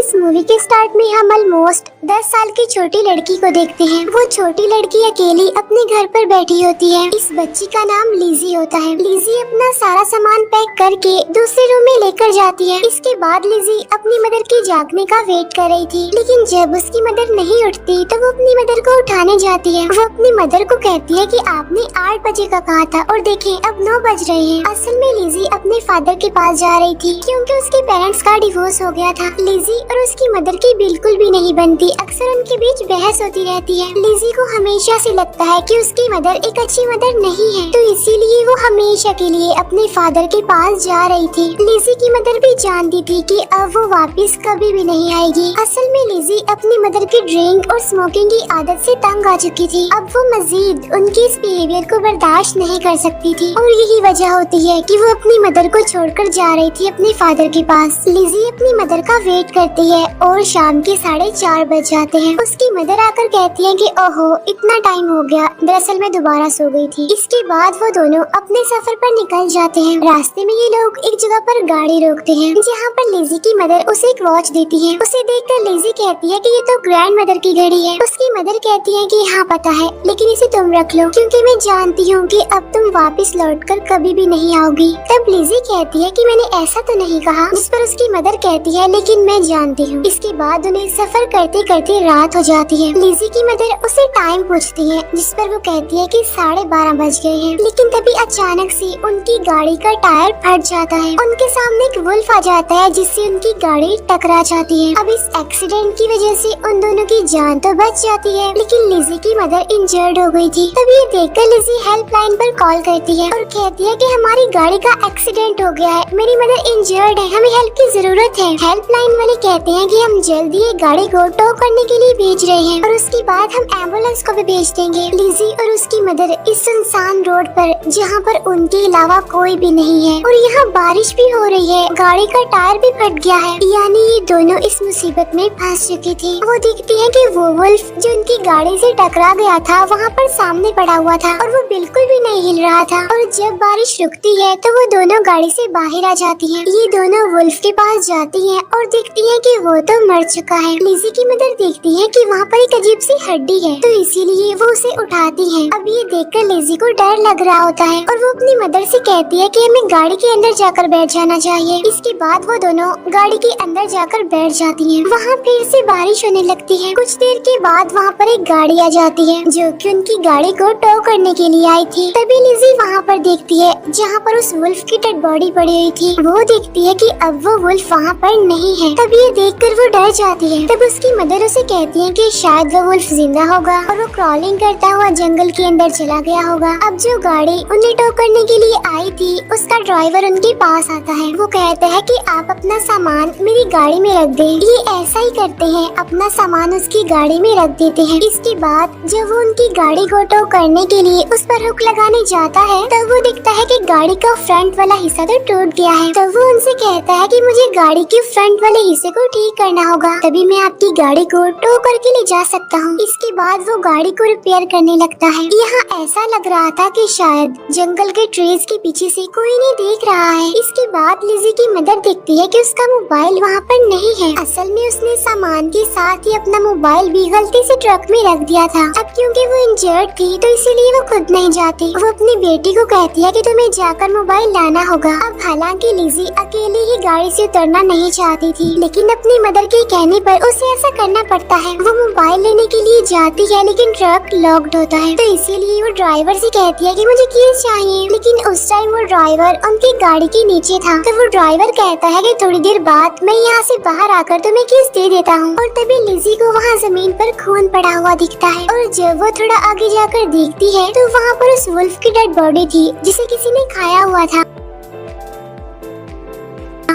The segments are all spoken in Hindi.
इस मूवी के स्टार्ट में हम ऑलमोस्ट 10 साल की छोटी लड़की को देखते हैं। वो छोटी लड़की अकेली अपने घर पर बैठी होती है। इस बच्ची का नाम लिज़ी होता है। लिज़ी अपना सारा सामान पैक करके दूसरे रूम में लेकर जाती है। इसके बाद लिज़ी अपनी मदर के जागने का वेट कर रही थी, लेकिन जब उसकी मदर नहीं उठती तो वो अपनी मदर को उठाने जाती है। वो अपनी मदर को कहती है कि आपने 8 बजे का कहा था और देखें अब 9 बज रहे हैं। असल में लिज़ी अपने फादर के पास जा रही थी क्योंकि उसके पेरेंट्स का डिवोर्स हो गया था। लिज़ी और उसकी मदर की बिल्कुल भी नहीं बनती, अक्सर उनके बीच बहस होती रहती है। लिज़ी को हमेशा से लगता है कि उसकी मदर एक अच्छी मदर नहीं है, तो इसीलिए वो हमेशा के लिए अपने फादर के पास जा रही थी। लिज़ी की मदर भी जानती थी कि अब वो वापस कभी भी नहीं आएगी। असल में लिज़ी अपनी मदर की ड्रिंक और स्मोकिंग की आदत से तंग आ चुकी थी। अब वो मजीद उनके इस बिहेवियर को बर्दाश्त नहीं कर सकती थी और यही वजह होती है कि वो अपनी मदर को छोड़कर जा रही थी अपने फादर के पास। लिज़ी अपनी मदर का वेट करती है और शाम के 4:30 बज जाते हैं। उसकी मदर आकर कहती है कि ओहो इतना टाइम हो गया, दरअसल मैं दोबारा सो गई थी। इसके बाद वो दोनों अपने सफर पर निकल जाते हैं। रास्ते में ये लोग एक जगह पर गाड़ी रोकते हैं जहाँ पर लिज़ी की मदर उसे एक वॉच देती है। उसे देखकर लिज़ी कहती है कि ये तो ग्रैंड मदर की घड़ी है। उसकी मदर कहती है कि हाँ पता है, लेकिन इसे तुम रख लो क्योंकि मैं जानती हूँ कि अब तुम वापस लौटकर कभी भी नहीं आओगी। तब लिज़ी कहती है कि मैंने ऐसा तो नहीं कहा, जिस पर उसकी मदर कहती है लेकिन मैं जानती हूँ। इसके बाद उन्हें सफर करते करते रात हो जाती है। लिज़ी की मदर उसे टाइम पूछती है, जिस पर वो कहती है कि 12:30 बज गए हैं। लेकिन तभी अचानक से उनकी गाड़ी का टायर फट जाता है। उनके सामने एक वुल्फ आ जाता है जिससे उनकी गाड़ी टकरा जाती है। अब इस एक्सीडेंट की वजह से उन दोनों की जान तो बच जाती है, लेकिन लिज़ी की मदर इंजर्ड हो गई थी। तभी ये देखकर लिज़ी हेल्पलाइन पर कॉल करती है और कहती है कि हमारी गाड़ी का एक्सीडेंट हो गया है, मेरी मदर इंजर्ड है, हमें हेल्प की जरूरत है। हेल्पलाइन वाले कहते हैं कि हम जल्दी ये गाड़ी को टो करने के लिए भेज रहे हैं और उसके बाद हम एम्बुलेंस को भी भेज देंगे। लिज़ी और उसकी मदर इस सुनसान रोड पर, जहाँ पर उनके अलावा कोई भी नहीं है और यहाँ बारिश भी हो रही है, गाड़ी का टायर भी फट गया है, यानी ये दोनों इस मुसीबत में फंस चुकी थी। वो देखती है कि वो वुल्फ जो उनकी गाड़ी से टकरा गया था वहाँ पर सामने पड़ा हुआ था और वो बिल्कुल भी नहीं हिल रहा था। और जब बारिश रुकती है तो वो दोनों गाड़ी से बाहर आ जाती है। ये दोनों वुल्फ के पास जाती है और देखती है कि वो तो मर चुका है। लिज़ी की मदर देखती है कि वहाँ पर एक अजीब सी हड्डी है, तो इसीलिए वो उसे उठाती है। अब ये देखकर लिज़ी को डर लग रहा होता है और वो अपनी मदर से कहती है कि हमें गाड़ी के अंदर जाकर बैठ जाना चाहिए। इसके बाद वो दोनों गाड़ी के अंदर जाकर बैठ जाती हैं। वहाँ फिर से बारिश होने लगती है। कुछ देर के बाद वहाँ पर एक गाड़ी आ जाती है जो कि उनकी गाड़ी को टो करने के लिए आई थी। तभी लिज़ी वहाँ पर देखती है जहाँ पर उस वुल्फ की डेड बॉडी पड़ी हुई थी। वो देखती है कि अब वो वुल्फ वहाँ पर नहीं है। तभी ये देखकर वो डर जाती है। तब उसकी मदर उसे कहती है कि शायद वो वुल्फ जिंदा होगा और वो क्रॉलिंग करता हुआ जंगल के अंदर चला गया होगा। अब जो गाड़ी उन्हें टो करने के लिए आई थी उसका ड्राइवर उनके पास आता है। वो कहता है कि आप अपना सामान मेरी गाड़ी में रख दें। ये ऐसा ही करते हैं, अपना सामान उसकी गाड़ी में रख देते हैं। इसके बाद जब वो उनकी गाड़ी को टो करने के लिए उस पर हुक लगाने जाता है तब वो देखता है कि गाड़ी का फ्रंट वाला हिस्सा तो टूट गया है। तब वो उनसे कहता है कि मुझे गाड़ी के फ्रंट वाले हिस्से को ठीक करना होगा, तभी मैं आपकी गाड़ी को टो करके ले जा सकता हूँ। इसके बाद वो गाड़ी को रिपेयर करने लगता है। यहाँ ऐसा लग रहा था कि शायद जंगल के ट्रीज के पीछे से कोई नहीं देख रहा है। इसके बाद लिज़ी की मदर देखती है कि उसका मोबाइल वहाँ पर नहीं है। असल में उसने सामान के साथ ही अपना मोबाइल भी गलती से ट्रक में रख दिया था। अब क्योंकि वो इंजर्ड थी तो इसीलिए वो खुद नहीं जाती। वो अपनी बेटी को कहती है कि तुम्हें जाकर मोबाइल लाना होगा। अब हालांकि लिज़ी अकेले ही गाड़ी से उतरना नहीं चाहती थी, लेकिन अपनी मदर के कहने पर उसे ऐसा करना पड़ता है। वो मोबाइल लेने के लिए जाती है लेकिन ट्रक लॉक्ड होता है, तो इसीलिए वो ड्राइवर से कहती है कि मुझे कीज चाहिए। लेकिन उस टाइम वो ड्राइवर उनकी गाड़ी के नीचे था। तो वो ड्राइवर कहता है कि थोड़ी देर बाद मैं यहाँ से बाहर आकर तुम्हें कीज दे देता हूँ। और तभी लिज़ी को वहाँ जमीन पर खून पड़ा हुआ दिखता है और जब वो थोड़ा आगे जाकर देखती है तो वहाँ पर उस वुल्फ की डेड बॉडी थी जिसे किसी ने खाया हुआ था।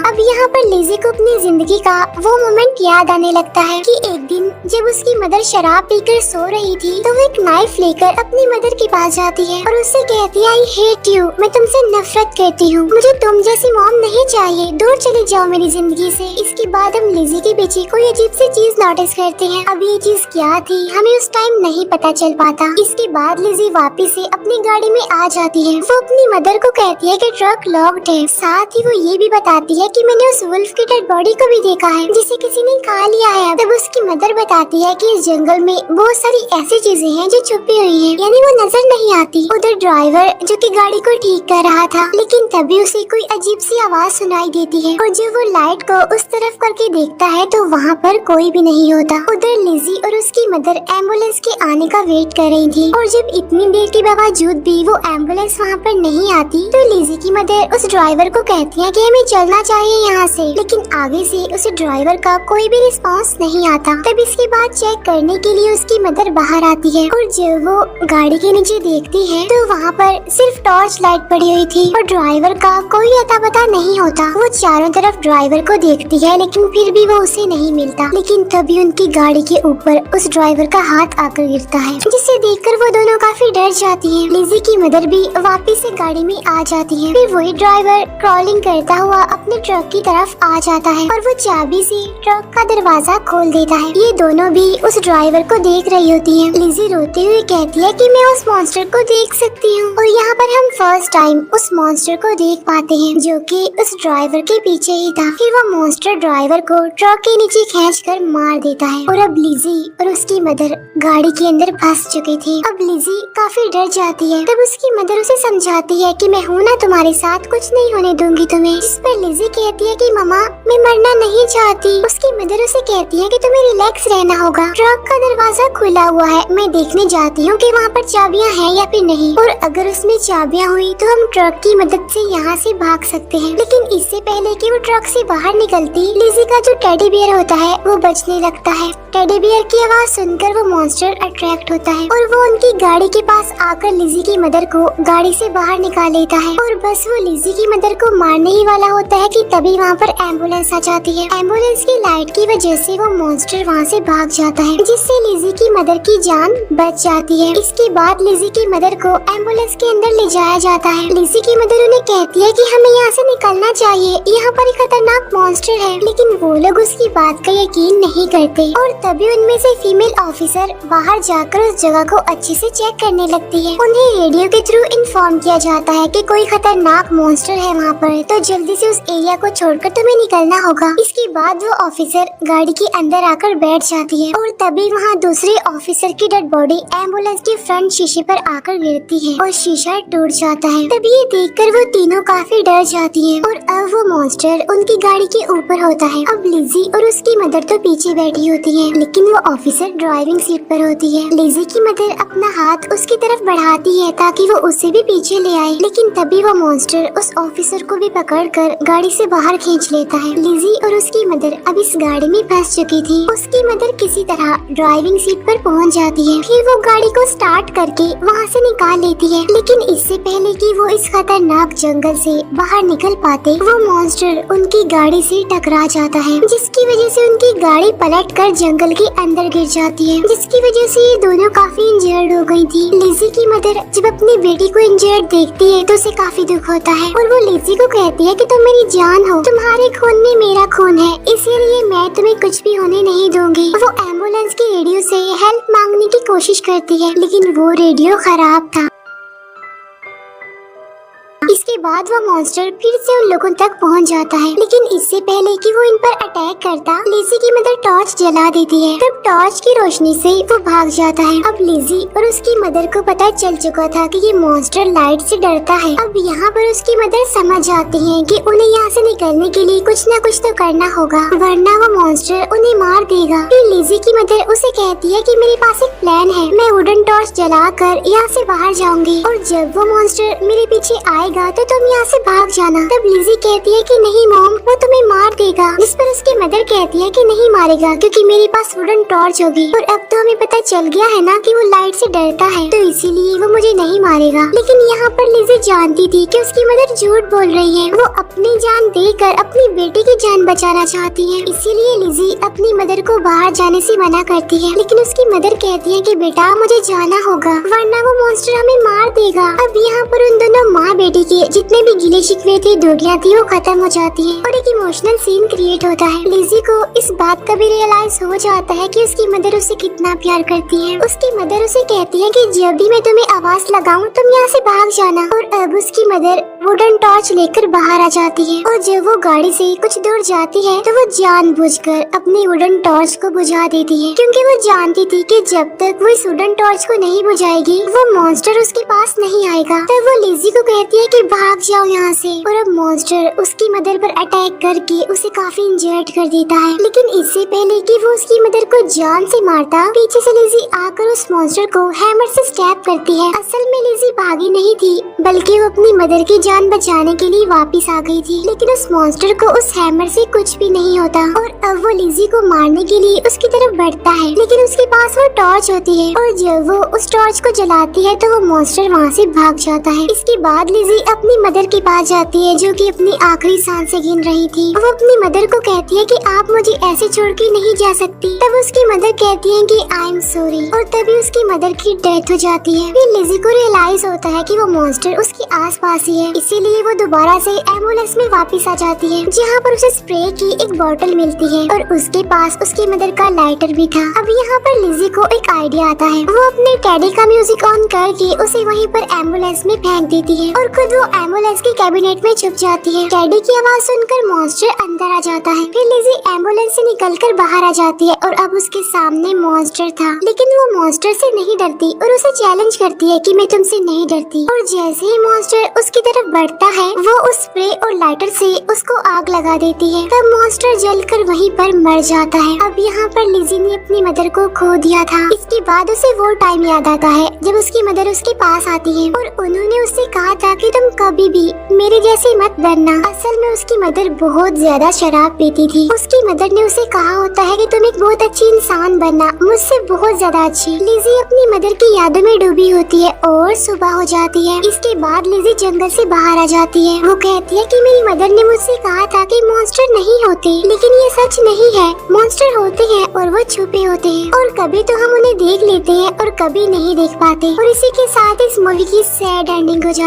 अब यहाँ पर लिज़ी को अपनी जिंदगी का वो मोमेंट याद आने लगता है कि एक दिन जब उसकी मदर शराब पीकर सो रही थी तो वो एक नाइफ लेकर अपनी मदर के पास जाती है और उससे कहती है आई हेट यू, मैं तुमसे नफरत करती हूँ, मुझे तुम जैसी मॉम नहीं चाहिए, दूर चली जाओ मेरी जिंदगी से। इसके बाद हम लिज़ी के पीछे कोई अजीब सी चीज नोटिस करते हैं। अब ये चीज क्या थी हमें उस टाइम नहीं पता चल पाता। इसके बाद लिज़ी वापिस से अपनी गाड़ी में आ जाती है। वो अपनी मदर को कहती है कि ट्रक लॉक्ड है, साथ ही वो ये भी बताती है कि क्योंकि मैंने उस वुल्फ की डेड बॉडी को भी देखा है जिसे किसी ने खा लिया है। तब उसकी मदर बताती है कि इस जंगल में बहुत सारी ऐसी चीजें हैं जो छुपी हुई हैं, यानी वो नजर नहीं आती। उधर ड्राइवर जो कि गाड़ी को ठीक कर रहा था, लेकिन तभी उसे कोई अजीब सी आवाज सुनाई देती है और जब वो लाइट को उस तरफ करके देखता है तो वहाँ पर कोई भी नहीं होता। उधर लिजी और उसकी मदर एम्बुलेंस के आने का वेट कर रही थी और जब इतनी देर के बावजूद भी वो एम्बुलेंस वहाँ पर नहीं आती तो लिजी की मदर उस ड्राइवर को कहती है कि हमें चलना चाहिए यहाँ से, लेकिन आगे से उस ड्राइवर का कोई भी रिस्पांस नहीं आता। तब इसके बाद चेक करने के लिए उसकी मदर बाहर आती है और जब वो गाड़ी के नीचे देखती है तो वहाँ पर सिर्फ टॉर्च लाइट पड़ी हुई थी और ड्राइवर का कोई अता पता नहीं होता। वो चारों तरफ ड्राइवर को देखती है लेकिन फिर भी वो उसे नहीं मिलता। लेकिन तभी उनकी गाड़ी के ऊपर उस ड्राइवर का हाथ आकर गिरता है, जिसे देखकर वो दोनों काफी डर जाती हैं। लिजी की मदर भी वापस से गाड़ी में आ जाती है। फिर वही ड्राइवर क्रॉलिंग करता हुआ अपने ट्रक की तरफ आ जाता है और वो चाबी से ट्रक का दरवाजा खोल देता है। ये दोनों भी उस ड्राइवर को देख रही होती हैं। लिजी रोते हुए कहती है कि मैं उस मॉन्स्टर को देख सकती हूँ और यहाँ पर हम फर्स्ट टाइम उस मॉन्स्टर को देख पाते हैं जो कि उस ड्राइवर के पीछे ही था। फिर वो मॉन्स्टर ड्राइवर को ट्रक के नीचे खींचकर मार देता है और अब लिजी और उसकी मदर गाड़ी के अंदर फंस चुकी थी। अब लिजी काफी डर जाती है। तब उसकी मदर उसे समझाती है कि मैं हूँ ना तुम्हारे साथ, कुछ नहीं होने दूंगी तुम्हें। जिस पर लिजी कहती है कि मम्मा मैं मरना नहीं चाहती। उसकी मदर उसे कहती है कि तुम्हें रिलैक्स रहना होगा, ट्रक का दरवाजा खुला हुआ है, मैं देखने जाती हूँ कि वहाँ पर चाबियाँ हैं या फिर नहीं, और अगर उसमें चाबियाँ हुई तो हम ट्रक की मदद से यहाँ से भाग सकते हैं। लेकिन इससे पहले कि वो ट्रक से बाहर निकलती, लिजी का जो टेडी बियर होता है वो बजने लगता है। टेडी बियर की आवाज सुनकर वो मॉन्स्टर अट्रैक्ट होता है और वो उनकी गाड़ी के पास आकर लिजी की मदर को गाड़ी से बाहर निकाल लेता है और बस वो लिजी की मदर को मारने ही वाला होता है कि तभी वहाँ पर एम्बुलेंस आ जाती है। एम्बुलेंस की लाइट की वजह से वो मॉन्स्टर वहाँ से भाग जाता है, जिससे लिजी की मदर की जान बच जाती है। इसके बाद लिजी की मदर को एम्बुलेंस के अंदर ले जाया जाता है। लिजी की मदर उन्हें कहती है कि हमें यहाँ से निकलना चाहिए, यहाँ पर एक खतरनाक मॉन्स्टर है, लेकिन वो लोग उसकी बात का यकीन नहीं करते और तभी उनमें से फीमेल ऑफिसर बाहर जाकर उस जगह को अच्छे से चेक करने लगती है। उन्हें रेडियो के थ्रू इन्फॉर्म किया जाता है कि कोई खतरनाक मॉन्स्टर है वहाँ पर, तो जल्दी से उस एरिया को छोड़कर तुम्हें निकलना होगा। इसके बाद वो ऑफिसर गाड़ी के अंदर आकर बैठ जाती है और तभी वहाँ दूसरे ऑफिसर की डेड बॉडी एम्बुलेंस के फ्रंट शीशे पर आकर गिरती है और शीशा टूट जाता है। तभी ये देखकर वो तीनों काफी डर जाती हैं और अब वो मॉन्स्टर उनकी गाड़ी के ऊपर होता है। अब लिजी और उसकी मदर तो पीछे बैठी होती है, लेकिन वो ऑफिसर ड्राइविंग सीट पर होती है। लिजी की मदर अपना हाथ उसकी तरफ बढ़ाती है ताकि वो उसे भी पीछे ले आए, लेकिन तभी वो मॉन्स्टर उस ऑफिसर को भी पकड़कर गाड़ी से बाहर खींच लेता है। लिजी और उसकी मदर अब इस गाड़ी में फंस चुकी थी। उसकी मदर किसी तरह ड्राइविंग सीट पर पहुंच जाती है। फिर वो गाड़ी को स्टार्ट करके वहां से निकाल लेती है, लेकिन इससे पहले कि वो इस खतरनाक जंगल से बाहर निकल पाते, वो मॉन्स्टर उनकी गाड़ी से टकरा जाता है, जिसकी वजह से उनकी गाड़ी पलटकर जंगल के अंदर गिर जाती है, जिसकी वजह से ये दोनों काफी इंजर्ड हो गई थी। लिजी की मदर जब अपनी बेटी को इंजर्ड देखती है तो उसे काफी दुख होता है और वो लिजी को कहती है कि तुम मेरी जान हो, तुम्हारे खून में मेरा खून है, इसीलिए मैं तुम्हें कुछ भी होने नहीं दूंगी। वो एम्बुलेंस के रेडियो से हेल्प मांगने की कोशिश करती है, लेकिन वो रेडियो खराब था। इसके बाद वो मॉन्स्टर फिर से उन लोगों तक पहुंच जाता है, लेकिन इससे पहले कि वो इन पर अटैक करता, लिजी की मदर टॉर्च जला देती है। तब टॉर्च की रोशनी से वो भाग जाता है। अब लिजी और उसकी मदर को पता चल चुका था कि ये मॉन्स्टर लाइट से डरता है। अब यहाँ पर उसकी मदर समझ जाती है कि उन्हें यहाँ से निकलने के लिए कुछ न कुछ तो करना होगा, वरना वो मॉन्स्टर उन्हें मार देगा। फिर लिजी की मदर उसे कहती है कि मेरे पास एक प्लान है, मैं वुडन टॉर्च जलाकर यहाँ से बाहर जाऊंगी और जब वो मॉन्स्टर मेरे पीछे आएगा तो तुम यहाँ से भाग जाना। तब लिजी कहती है कि नहीं मॉम, वो तुम्हें मार देगा, जिस पर उसकी मदर कहती है कि नहीं मारेगा क्योंकि मेरे पास वुडन टॉर्च होगी और अब तो हमें पता चल गया है ना कि वो लाइट से डरता है, तो इसीलिए वो मुझे नहीं मारेगा। लेकिन यहाँ पर लिजी जानती थी कि उसकी मदर झूठ बोल रही है, वो अपनी जान देकर अपनी बेटी की जान बचाना चाहती है, इसीलिए लिजी अपनी मदर को बाहर जाने से मना करती है। लेकिन उसकी मदर कहती है कि बेटा मुझे जाना होगा, वरना वो मॉन्स्टर हमें मार देगा। अब यहाँ पर उन दोनों माँ बेटी की के जितने भी गिले शिकवे थे, दूरियां थी, वो खत्म हो जाती है और एक इमोशनल सीन क्रिएट होता है। लिज़ी को इस बात का भी रियलाइज हो जाता है कि उसकी मदर उसे कितना प्यार करती है। उसकी मदर उसे कहती है कि जब भी मैं तुम्हें आवाज लगाऊं तुम यहाँ से भाग जाना। और अब उसकी मदर वुडन टॉर्च लेकर बाहर आ जाती है और जब वो गाड़ी से कुछ दूर जाती है तो वो जानबूझकर अपनी वुडन टॉर्च को बुझा देती है, क्योंकि वो जानती थी कि जब तक वो इस वुडन टॉर्च को नहीं बुझाएगी वो मॉन्स्टर उसके पास नहीं आएगा। तब वो लिज़ी को कहती है कि भाग जाओ यहाँ से। और अब मॉन्स्टर उसकी मदर पर अटैक करके उसे काफी इंजर्ड कर देता है। लेकिन इससे पहले कि वो उसकी मदर को जान से मारता, पीछे से लिज़ी आकर उस मॉन्स्टर को हैमर से स्टैब करती है। असल में लिज़ी भागी नहीं थी, बल्कि वो अपनी मदर की जान बचाने के लिए वापस आ गई थी। लेकिन उस मॉन्स्टर को उस हैमर से कुछ भी नहीं होता और अब वो लिज़ी को मारने के लिए उसकी तरफ बढ़ता है, लेकिन उसके पास वो टॉर्च होती है और जब वो उस टॉर्च को जलाती है तो वो मॉन्स्टर वहाँ से भाग जाता है। इसके बाद लिज़ी अपनी मदर के पास जाती है जो कि अपनी आखिरी सांसें गिन रही थी। वो अपनी मदर को कहती है कि आप मुझे ऐसे छोड़ के नहीं जा सकती। तब उसकी मदर कहती है कि आई एम सॉरी और तभी उसकी मदर की डेथ हो जाती है। फिर लिज़ी को रियलाइज होता है कि वो मॉन्स्टर उसके आसपास ही है, इसीलिए वो दोबारा से एम्बुलेंस में वापस आ जाती है, जहाँ पर उसे स्प्रे की एक बोतल मिलती है और उसके पास उसकी मदर का लाइटर भी था। अब यहाँ पर लिज़ी को एक आइडिया आता है। वो अपने टैडी का म्यूजिक ऑन करके उसे वहीं पर एम्बुलेंस में फेंक देती है और खुद वो एम्बुलेंस के कैबिनेट में छुप जाती है। टैडी की आवाज सुनकर मॉन्स्टर अंदर आ जाता है। फिर लिज़ी एम्बुलेंस से निकलकर बाहर आ जाती है और अब उसके सामने मॉन्स्टर था, लेकिन वो मॉन्स्टर से नहीं डरती और उसे चैलेंज करती है कि मैं तुमसे नहीं डरती। और जैसे ही मॉन्स्टर उसकी तरफ बढ़ता है वो उस स्प्रे और लाइटर से उसको आग लगा देती है। तब मॉन्स्टर जलकर वहीं पर मर जाता है। अब यहाँ पर लिज़ी ने अपनी मदर को खो दिया था। इसके बाद उसे वो टाइम याद आता है जब उसकी मदर उसके पास आती है और उन्होंने उससे कहा था कि तुम कभी भी मेरे जैसे मत बनना। असल में उसकी मदर बहुत ज्यादा शराब पीती थी। उसकी मदर ने उसे कहा होता है कि तुम एक बहुत अच्छी इंसान बनना, मुझसे बहुत ज्यादा अच्छी। लिज़ी अपनी मदर की यादों में डूबी होती है और सुबह हो जाती है। इसके बाद लिज़ी जंगल से बाहर आ जाती है। वो कहती है कि मेरी मदर ने मुझसे कहा था कि मॉन्स्टर नहीं होते, लेकिन ये सच नहीं है। मॉन्स्टर होते हैं और वो छुपे होते हैं और कभी तो हम उन्हें देख लेते हैं और कभी नहीं देख पाते। और इसी के साथ इस मूवी की सैड एंडिंग हो जाती है।